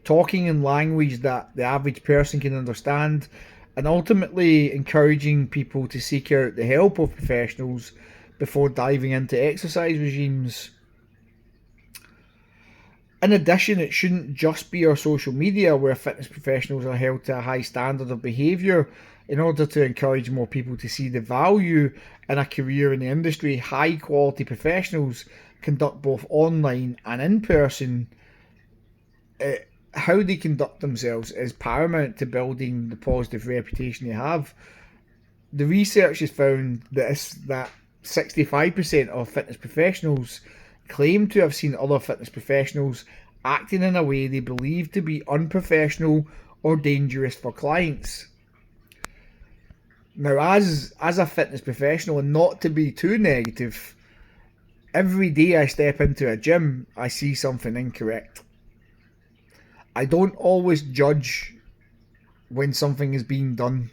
talking in language that the average person can understand, and ultimately encouraging people to seek out the help of professionals before diving into exercise regimes. In addition, it shouldn't just be our social media where fitness professionals are held to a high standard of behaviour. In order to encourage more people to see the value in a career in the industry, high quality professionals conduct both online and in person. How they conduct themselves is paramount to building the positive reputation they have. The research has found that 65% of fitness professionals claim to have seen other fitness professionals acting in a way they believe to be unprofessional or dangerous for clients. Now, as a fitness professional, and not to be too negative, every day I step into a gym, I see something incorrect. I don't always judge when something is being done.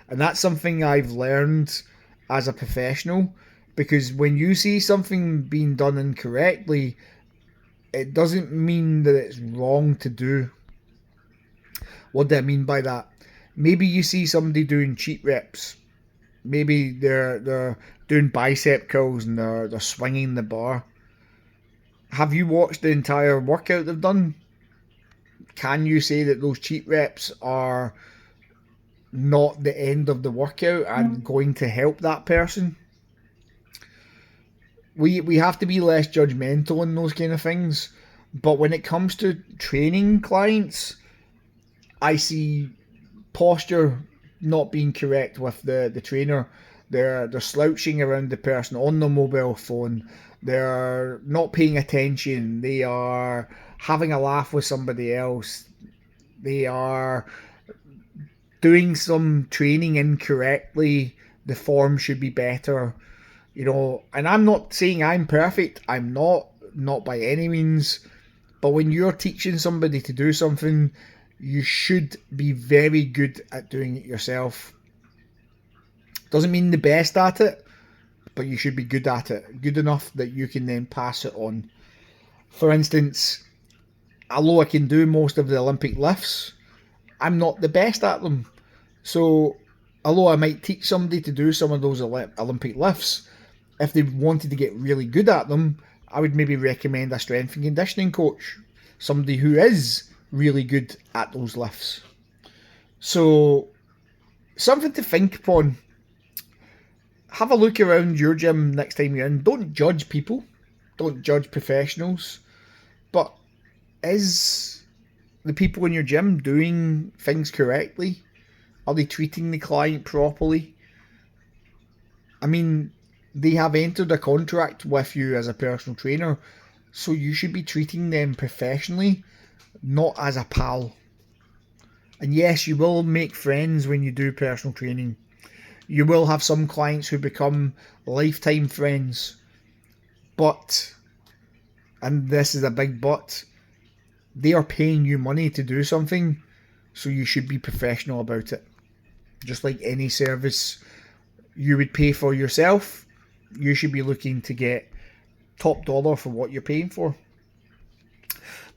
And that's something I've learned as a professional, because when you see something being done incorrectly, it doesn't mean that it's wrong to do. What do I mean by that? Maybe you see somebody doing cheat reps. Maybe they're doing bicep curls and they're swinging the bar. Have you watched the entire workout they've done? Can you say that those cheat reps are not the end of the workout and going to help that person? We have to be less judgmental in those kind of things. But when it comes to training clients, I see posture not being correct with the trainer. They're slouching around the person on the mobile phone. They're not paying attention. They are having a laugh with somebody else. They are doing some training incorrectly. The form should be better. And I'm not saying I'm perfect. I'm not. not by any means. But when you're teaching somebody to do something, you should be very good at doing it yourself. Doesn't mean the best at it, but you should be good at it. Good enough that you can then pass it on. For instance, although I can do most of the Olympic lifts, I'm not the best at them. So, although I might teach somebody to do some of those Olympic lifts, if they wanted to get really good at them, I would maybe recommend a strength and conditioning coach, somebody who is really good at those lifts. So, something to think upon. Have a look around your gym next time you're in. Don't judge people. Don't judge professionals. But is the people in your gym doing things correctly? Are they treating the client properly? I mean, they have entered a contract with you as a personal trainer, so you should be treating them professionally, not as a pal. And yes, you will make friends when you do personal training. You will have some clients who become lifetime friends. But, and this is a big but, they are paying you money to do something, so you should be professional about it. Just like any service you would pay for yourself, you should be looking to get top dollar for what you're paying for.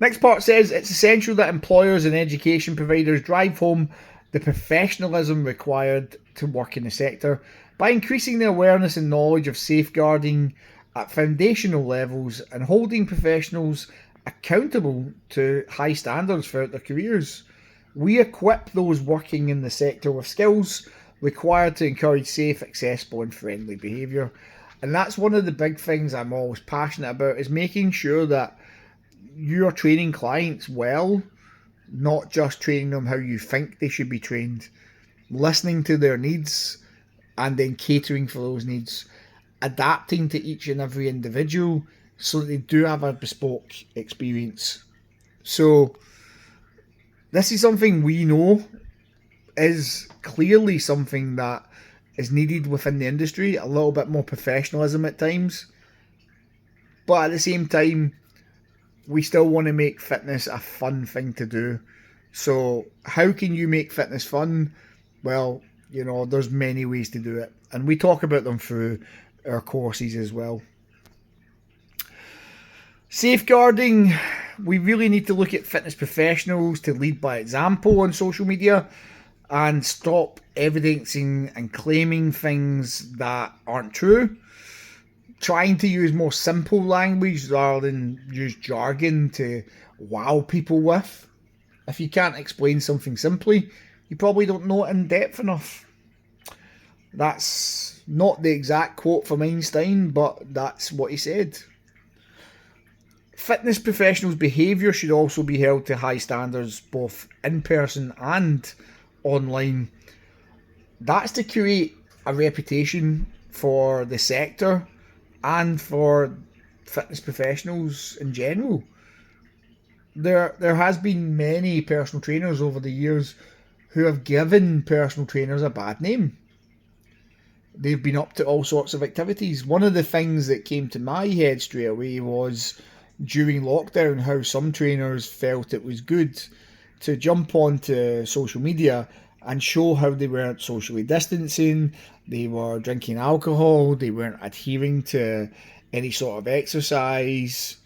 Next part says, it's essential that employers and education providers drive home the professionalism required to work in the sector by increasing the awareness and knowledge of safeguarding at foundational levels and holding professionals accountable to high standards throughout their careers. We equip those working in the sector with skills required to encourage safe, accessible and friendly behaviour. And that's one of the big things I'm always passionate about, is making sure that you're training clients well, not just training them how you think they should be trained. Listening to their needs and then catering for those needs. Adapting to each and every individual so that they do have a bespoke experience. So this is something we know is clearly something that is needed within the industry, a little bit more professionalism at times. But at the same time, we still want to make fitness a fun thing to do. So how can you make fitness fun? Well, you know, there's many ways to do it. And we talk about them through our courses as well. Safeguarding, we really need to look at fitness professionals to lead by example on social media and stop evidencing and claiming things that aren't true. Trying to use more simple language rather than use jargon to wow people with. If you can't explain something simply, you probably don't know it in depth enough. That's not the exact quote from Einstein, but that's what he said. Fitness professionals' behaviour should also be held to high standards, both in person and online. That's to create a reputation for the sector and for fitness professionals in general. There has been many personal trainers over the years who have given personal trainers a bad name. They've been up to all sorts of activities. One of the things that came to my head straight away was during lockdown how some trainers felt it was good to jump onto social media and show how they weren't socially distancing, they were drinking alcohol, they weren't adhering to any sort of exercise,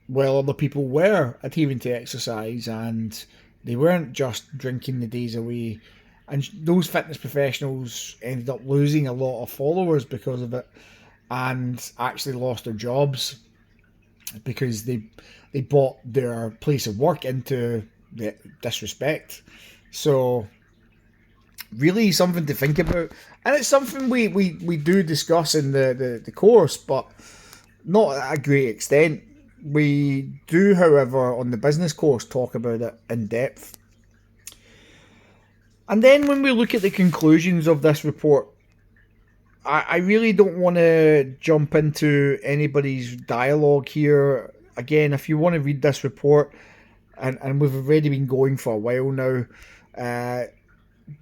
while other people were adhering to exercise and they weren't just drinking the days away. And those fitness professionals ended up losing a lot of followers because of it and actually lost their jobs because they brought their place of work into the disrespect. So really something to think about. And it's something we do discuss in the course, but not at a great extent. We do, however, on the business course, talk about it in depth. And then when we look at the conclusions of this report, I really don't want to jump into anybody's dialogue here. Again, if you want to read this report, and we've already been going for a while now,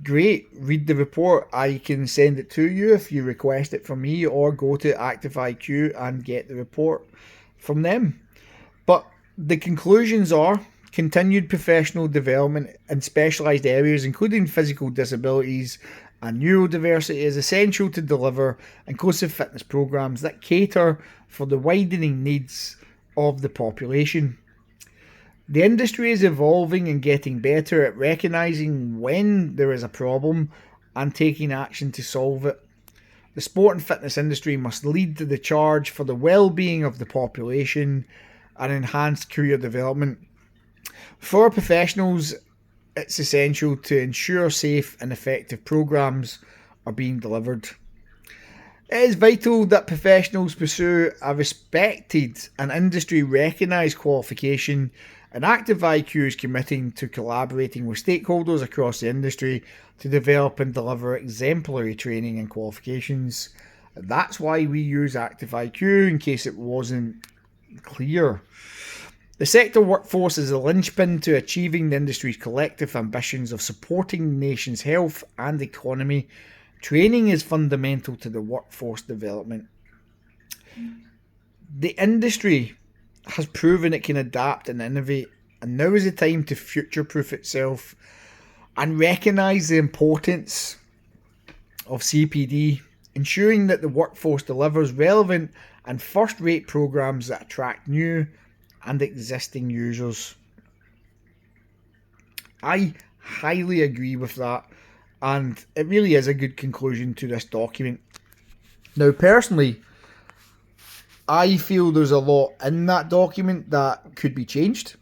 great, read the report. I can send it to you if you request it from me, or go to ActiveIQ and get the report. from them. But the conclusions are continued professional development in specialised areas, including physical disabilities and neurodiversity, is essential to deliver inclusive fitness programs that cater for the widening needs of the population. The industry is evolving and getting better at recognising when there is a problem and taking action to solve it. The sport and fitness industry must lead the charge for the well-being of the population and enhanced career development. For professionals, it's essential to ensure safe and effective programs are being delivered. It is vital that professionals pursue a respected and industry recognised qualification, and ActiveIQ is committing to collaborating with stakeholders across the industry to develop and deliver exemplary training and qualifications. That's why we use ActiveIQ, in case it wasn't clear. The sector workforce is a linchpin to achieving the industry's collective ambitions of supporting the nation's health and economy. Training is fundamental to the workforce development. The industry has proven it can adapt and innovate, and now is the time to future-proof itself and recognise the importance of CPD, ensuring that the workforce delivers relevant and first-rate programs that attract new and existing users. I highly agree with that, and it really is a good conclusion to this document. Now, personally, I feel there's a lot in that document that could be changed.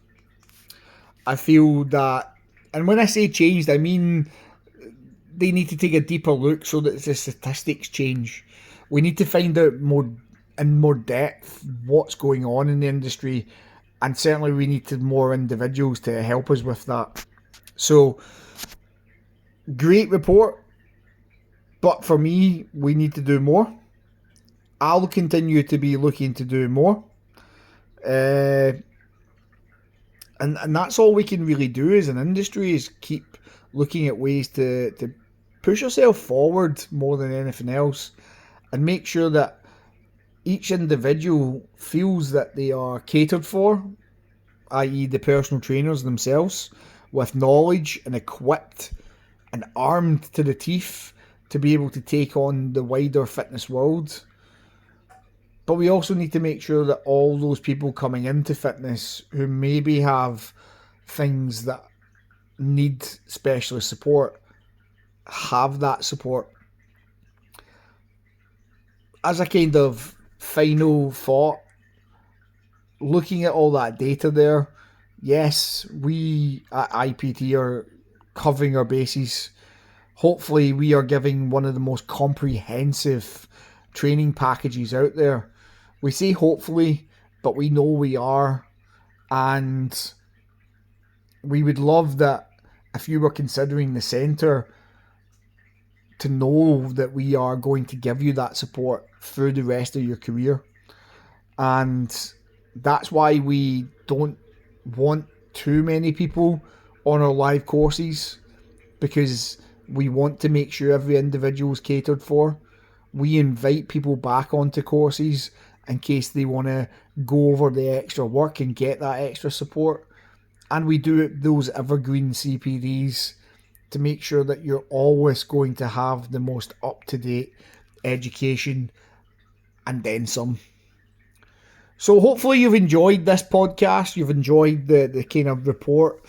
I feel that, and when I say changed, I mean they need to take a deeper look so that the statistics change. We need to find out more depth what's going on in the industry, and certainly we need more individuals to help us with that. So, great report, but for me, we need to do more. I'll continue to be looking to do more. And that's all we can really do as an industry, is keep looking at ways to push ourselves forward more than anything else, and make sure that each individual feels that they are catered for, i.e. the personal trainers themselves, with knowledge and equipped and armed to the teeth to be able to take on the wider fitness world. But we also need to make sure that all those people coming into fitness who maybe have things that need specialist support have that support. As a kind of final thought, looking at all that data there, yes, we at IPT are covering our bases. Hopefully we are giving one of the most comprehensive training packages out there. We say hopefully, but we know we are, and we would love that if you were considering the centre, to know that we are going to give you that support through the rest of your career. And that's why we don't want too many people on our live courses, because we want to make sure every individual is catered for. We invite people back onto courses in case they want to go over the extra work and get that extra support. And we do those evergreen CPDs to make sure that you're always going to have the most up-to-date education and then some. So hopefully you've enjoyed this podcast, you've enjoyed the kind of report,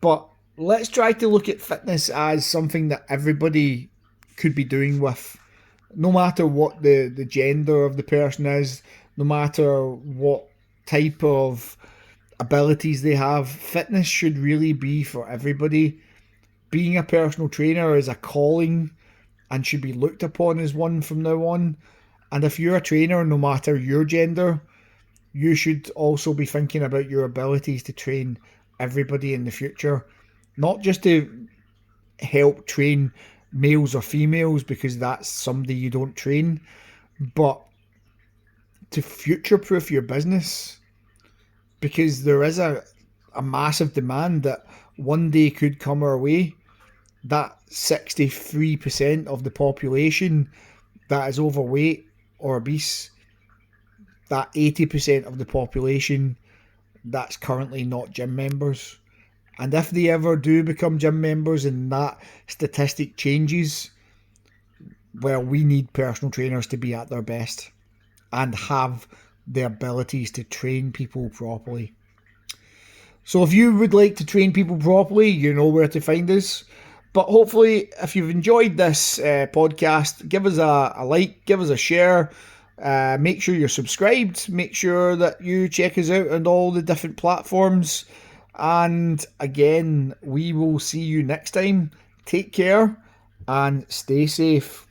but let's try to look at fitness as something that everybody could be doing with, no matter what the gender of the person is, no matter what type of abilities they have. Fitness should really be for everybody. Being a personal trainer is a calling and should be looked upon as one from now on. And if you're a trainer, no matter your gender, you should also be thinking about your abilities to train everybody in the future. Not just to help train males or females because that's somebody you don't train, but to future-proof your business, because there is a massive demand that one day could come our way, that 63% of the population that is overweight or obese, that 80% of the population that's currently not gym members. And if they ever do become gym members and that statistic changes, well, we need personal trainers to be at their best and have the abilities to train people properly. So if you would like to train people properly, you know where to find us. But hopefully, if you've enjoyed this podcast, give us a like, give us a share. Make sure you're subscribed. Make sure that you check us out on all the different platforms. And again, we will see you next time. Take care and stay safe.